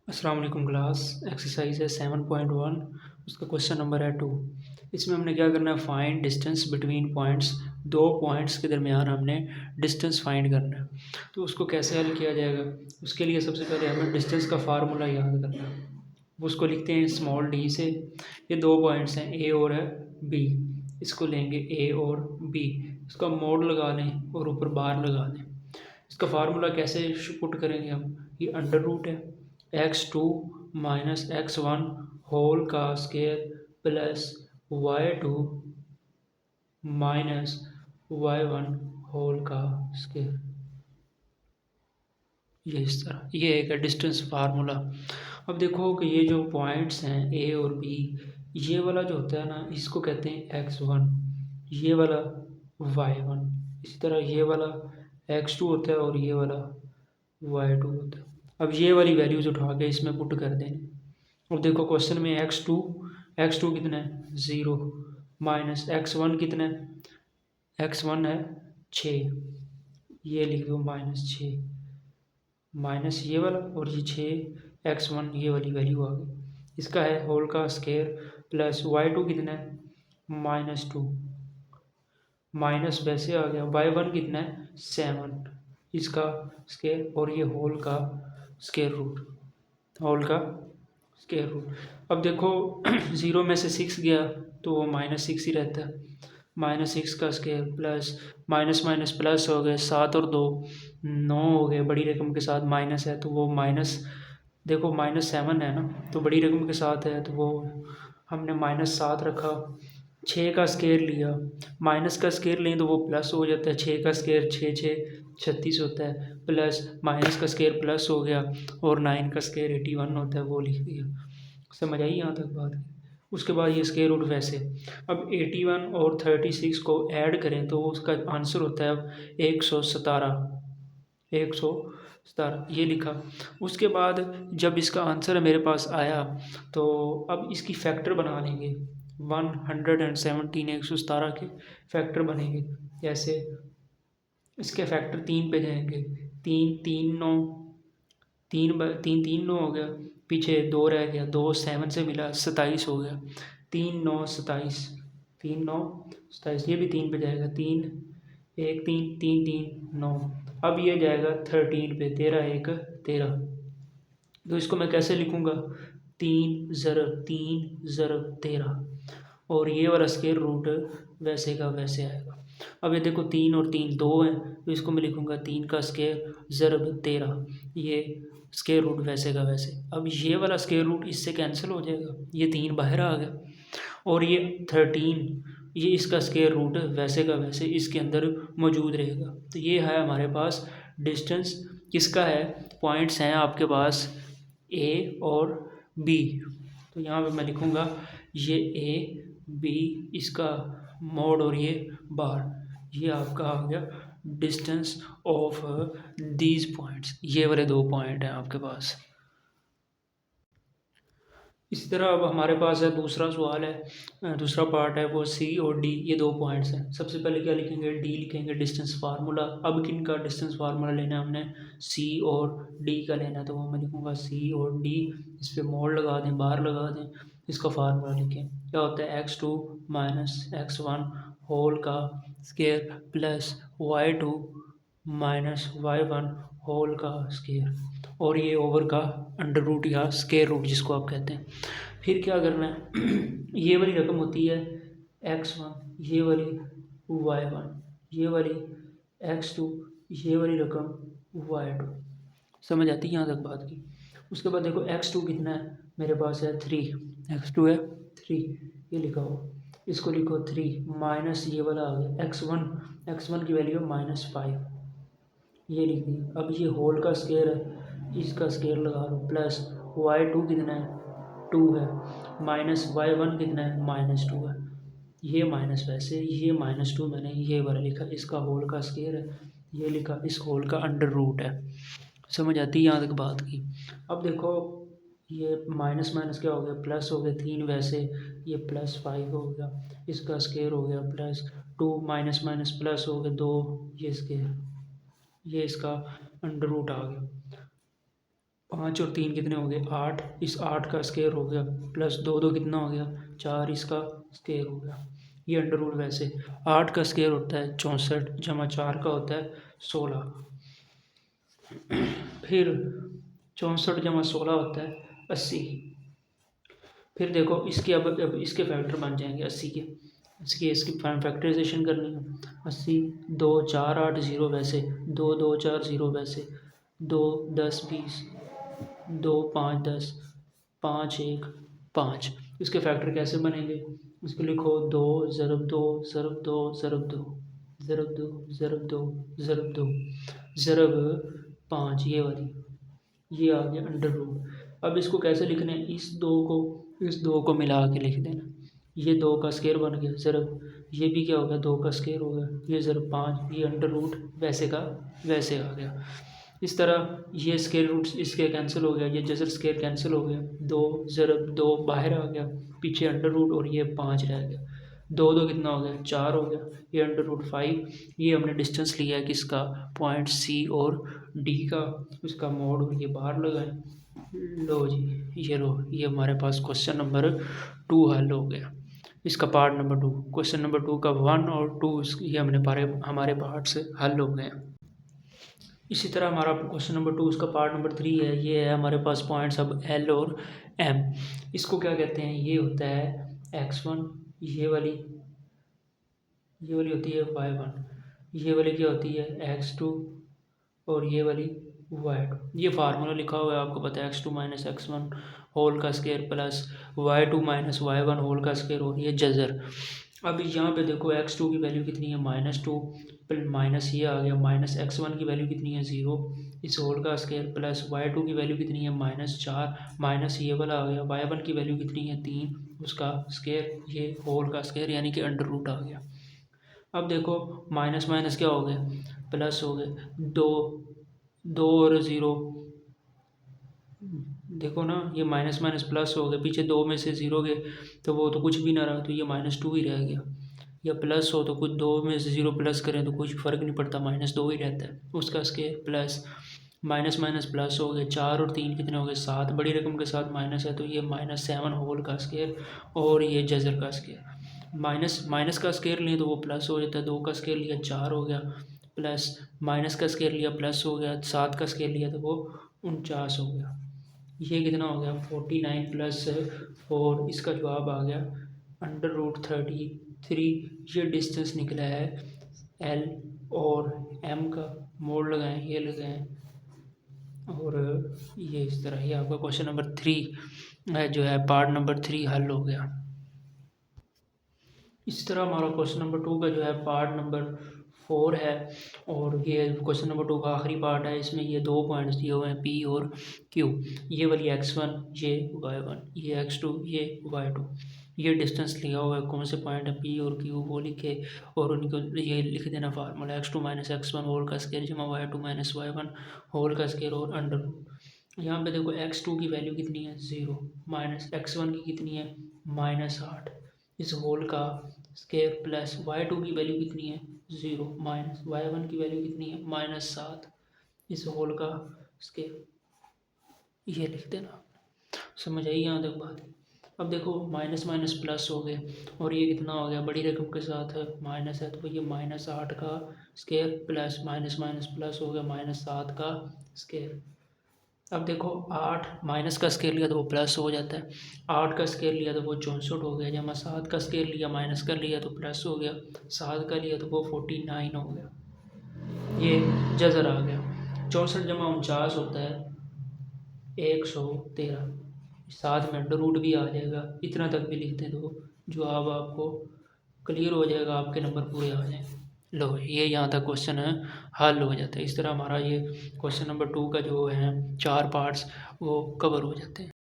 अस्सलाम वालेकुम class. Exercise है 7.1। उसका क्वेश्चन नंबर है 2। इसमें हमने क्या करना है, फाइंड डिस्टेंस बिटवीन पॉइंट्स। दो पॉइंट्स के दरमियान हमने डिस्टेंस फाइंड करना है। तो उसको कैसे हल किया जाएगा, उसके लिए सबसे पहले हमें डिस्टेंस का फार्मूला याद करना है। वो उसको लिखते हैं स्मॉल डी से। ये दो पॉइंट्स हैं, ए और है बी। इसको लेंगे ए और बी, इसका मोड लगा लें और ऊपर बार लगा दें। इसका फार्मूला कैसे पुट करेंगे हम, ये अंडर रूट है x2 माइनस x1 होल का square plus y2 minus y1 whole का स्केयर। ये इस तरह, ये एक है डिस्टेंस फार्मूला। अब देखो कि ये जो पॉइंट्स हैं ए और बी, ये वाला जो होता है ना, इसको कहते हैं x1, ये वाला y1, इसी तरह ये वाला x2 होता है और ये वाला y2 होता है। अब ये वाली वैल्यूज उठा के इसमें पुट कर देंगे। अब देखो क्वेश्चन में एक्स टू कितना है 0, माइनस x1 कितना है, x1 है 6, ये लिख दो -6, माइनस ये वाला और ये 6 x1, ये वाली वैल्यू आ गई। इसका है होल का स्केयर प्लस y2 कितना है -2, माइनस वैसे आ गया y1 कितना है 7, इसका स्केयर और ये होल का स्केयर रूट, होल का स्केयर रूट। अब देखो 0 में से 6 गया तो वो -6 ही रहता है। -6 का square plus minus minus plus हो गए, 7 और 2 9 हो गए, बड़ी रकम के साथ माइनस है तो वो माइनस, देखो -7 है ना, तो बड़ी रकम के साथ है तो वो हमने -7 रखा। 6 का स्केयर लिया, माइनस का स्केयर लें तो वो प्लस हो जाता है, 6 का स्केयर 6 6 36 होता है, प्लस माइनस का स्केयर प्लस हो गया और 9 का स्केयर 81 होता है, वो लिख दिया। समझ आई यहाँ तक बात। उसके बाद ये स्केयर रूट वैसे। अब 81 और 36 को ऐड करें तो उसका आंसर होता है अब 117, 117 ये लिखा। उसके बाद जब इसका आंसर मेरे पास आया तो अब इसकी फैक्टर बना लेंगे। 117, 117 के फैक्टर बनेंगे। जैसे इसके फैक्टर 3 पे जाएंगे, 3 3 9, 3 3 9 हो गया, पीछे 2 रह गया, 2 7 से मिला 27 हो गया, 3 9 27, 3 9 27, ये भी 3 पे जाएगा, 3 1 3 3 3 9। अब ये जाएगा 13 पे, 13 1 13। तो इसको मैं कैसे लिखूँगा, 3 × 3 × 13, और ये वाला स्केयर रूट वैसे का वैसे आएगा। अब ये देखो 3 और 3 2 हैं, तो इसको मैं लिखूँगा 3 का स्केयर ज़रब 13, ये स्केयर रूट वैसे का वैसे। अब ये वाला स्केयर रूट इससे कैंसिल हो जाएगा, ये 3 बाहर आ गया, और ये 13, ये इसका स्केयर रूट वैसे का वैसे इसके अंदर मौजूद रहेगा। तो ये है हमारे पास डिस्टेंस, किसका है, पॉइंट्स हैं आपके पास ए और बी। तो यहाँ पे मैं लिखूँगा ये ए बी, इसका मोड और ये बार, ये आपका आ गया डिस्टेंस ऑफ दीज पॉइंट्स। ये वाले दो पॉइंट हैं आपके पास। इसी तरह अब हमारे पास है दूसरा सवाल है, दूसरा पार्ट है वो सी और डी, ये दो पॉइंट्स हैं। सबसे पहले क्या लिखेंगे, डी लिखेंगे डिस्टेंस फार्मूला। अब किन का डिस्टेंस फार्मूला लेना है हमने, सी और डी का लेना है, तो वो मैं लिखूँगा सी और डी, इस पर मोड़ लगा दें, बार लगा दें, इसका फार्मूला लिखें। क्या होता है, x2 माइनस x1 होल का square plus y2 minus y1 whole का स्केयर, और ये ओवर का अंडर रूट या स्केयर रूट जिसको आप कहते हैं। फिर क्या करना है ये वाली रकम होती है x1, ये वाली y1, ये वाली x2, ये वाली रकम y2। समझ आती है यहाँ तक बात की। उसके बाद देखो x2 कितना है, मेरे पास है 3, x2 है 3, ये लिखा हो, इसको लिखो 3 माइनस ये वाला आ गया x1 की वैल्यू -5, ये लिख दिया। अब ये होल का स्केयर है, इसका स्केयर लगा लो, प्लस y2 कितना है 2 है, माइनस y1 कितना है -2 है, ये माइनस वैसे, ये -2 मैंने ये वाला लिखा, इसका होल का स्केयर है, ये लिखा, इस होल का अंडर रूट है। समझ आती है यहाँ तक बात की। अब देखो ये माइनस माइनस क्या हो गया, प्लस हो गया, 3 वैसे, ये +5 हो गया, इसका स्केयर हो गया +2, माइनस माइनस प्लस हो गया 2, ये स्केयर, ये इसका अंडर रूट आ गया। 5 और 3 कितने हो गए 8, इस 8 का स्क्वायर हो गया, प्लस 2 2 कितना हो गया 4, इसका स्क्वायर हो गया। ये अंडर रूट वैसे 8 का स्क्वायर होता है 64 जमा 4 का होता है 16। फिर 64 जमा 16 होता है 80। फिर देखो इसके अब इसके फैक्टर बन जाएंगे 80 के, इसकी फैक्टराइजेशन करनी है। 80 2 4 8 0 वैसे 2 2 4 0 वैसे 2 10 20 2 5 10 5 1 5। इसके फैक्टर कैसे बनेंगे, इसको लिखो 2 ज़रब 2 ज़रब 2 ज़रब 2 ज़रब 2 ज़रब 2 ज़रब 2 ज़रब 5, ये आ गया अंडर रूट। अब इसको कैसे लिखना है, इस दो को मिला के लिख देना। ये 2 का स्क्वायर बन गया ज़रब, ये भी क्या हो गया 2 का स्क्वायर हो गया, ये ज़रब 5, ये अंडर रूट वैसे का वैसे आ गया। इस तरह ये स्क्वायर रूट इसके कैंसिल हो गया, ये जजर स्क्वायर कैंसिल हो गया, 2 ज़रब 2 बाहर आ गया, पीछे अंडर रूट और ये 5 रह गया, 2 2 कितना हो गया 4 हो गया, ये अंडर रूट 5। ये हमने डिस्टेंस लिया है किसका, पॉइंट सी और डी का, उसका मोड और ये बाहर लगाए। लो जी, ये हमारे पास क्वेश्चन नंबर 2 हल हो गया। इसका पार्ट नंबर 2, क्वेश्चन नंबर 2 का 1 और 2 ये हमारे पार्ट से हल हो गए। इसी तरह हमारा क्वेश्चन नंबर 2 उसका पार्ट नंबर 3 है। ये है हमारे पास पॉइंट्स अब एल और एम। इसको क्या कहते हैं, ये होता है x1, ये वाली होती है y1, ये वाली क्या होती है x2 और ये वाली y2। ये फार्मूला लिखा हुआ है आपको पता है, x2 माइनस x1 होल का square plus y2 minus y1 whole का स्क्वायर और ये जजर। अब यहाँ पे देखो x2 की वैल्यू कितनी है -2, माइनस ये आ गया, माइनस x1 की वैल्यू कितनी है 0, इस होल का स्क्वायर प्लस y2 की वैल्यू कितनी है -4, माइनस ये वाला आ गया, y1 की वैल्यू कितनी है 3, उसका स्क्वायर, ये होल का स्क्वायर यानी कि अंडर रूट आ गया। अब देखो माइनस माइनस क्या हो गया प्लस हो गए, 2 2 और 0, देखो ना ये माइनस माइनस प्लस हो गए, पीछे 2 में से 0 गए तो वो तो कुछ भी ना रहा, तो ये -2 ही रह गया। या प्लस हो तो कुछ 2 में से 0 प्लस करें तो कुछ फ़र्क नहीं पड़ता, -2 ही रहता है, उसका square plus minus minus plus हो गए, 4 और 3 कितने हो गए 7, बड़ी रकम के साथ माइनस है तो ये -7 होल का स्क्वायर और ये जजर का स्क्वायर। माइनस माइनस का स्क्वायर लिए तो वो प्लस हो जाता है, 2 का स्क्वायर लिया 4 हो गया, प्लस माइनस का स्क्वायर लिया प्लस हो गया, 7 का स्क्वायर लिया तो वो 49 हो गया। ये कितना हो गया 49 प्लस 4, इसका जवाब आ गया अंडर रूट 33। ये डिस्टेंस निकला है एल और एम का, मोड़ लगाएं ये लगाएं और ये इस तरह ही आपका क्वेश्चन नंबर 3 जो है पार्ट नंबर 3 हल हो गया। इस तरह हमारा क्वेश्चन नंबर 2 का जो है पार्ट नंबर 4 है और ये क्वेश्चन नंबर 2 का आखिरी पार्ट है। इसमें ये 2 पॉइंट्स दिए हुए हैं P और Q, ये वाली x1 ये y1, ये x2 ये y2। ये डिस्टेंस लिया हुआ है, कौन से पॉइंट है P और Q वो लिखे और उनको ये लिख देना formula, x2 minus x1 whole का स्क्वायर जमा y2 माइनस y1 होल का स्क्वायर और अंडर रूट। यहाँ पे देखो x2 की वैल्यू कितनी है 0, माइनस x1 की कितनी है -8, इस होल का स्क्वायर प्लस y2 की वैल्यू कितनी है 0, माइनस y1 की वैल्यू कितनी है -7, इस होल का स्क्वायर, ये लिख देना। समझ आई यहाँ तक बात। अब देखो माइनस माइनस प्लस हो गए और ये कितना हो गया, बड़ी रकम के साथ है माइनस है तो ये -8 का square plus minus minus plus हो गया -7 का स्क्वायर। अब देखो 8 माइनस का स्केयर लिया तो वो प्लस हो जाता है, 8 का स्केयर लिया तो वो 64 हो गया, जमा 7 का स्केयर लिया माइनस कर लिया तो प्लस हो गया, 7 का लिया तो वो 49 हो गया, ये जजर आ गया। 64 जमा 49 होता है 113, साथ में अंडर रूट भी आ जाएगा, इतना तक भी लिखते तो जवाब आपको क्लियर हो जाएगा, आपके नंबर पूरे आ जाएंगे। लो ये यहाँ तक क्वेश्चन है हल हो जाता है। इस तरह हमारा ये क्वेश्चन नंबर 2 का जो है 4 पार्ट्स वो कवर हो जाते हैं।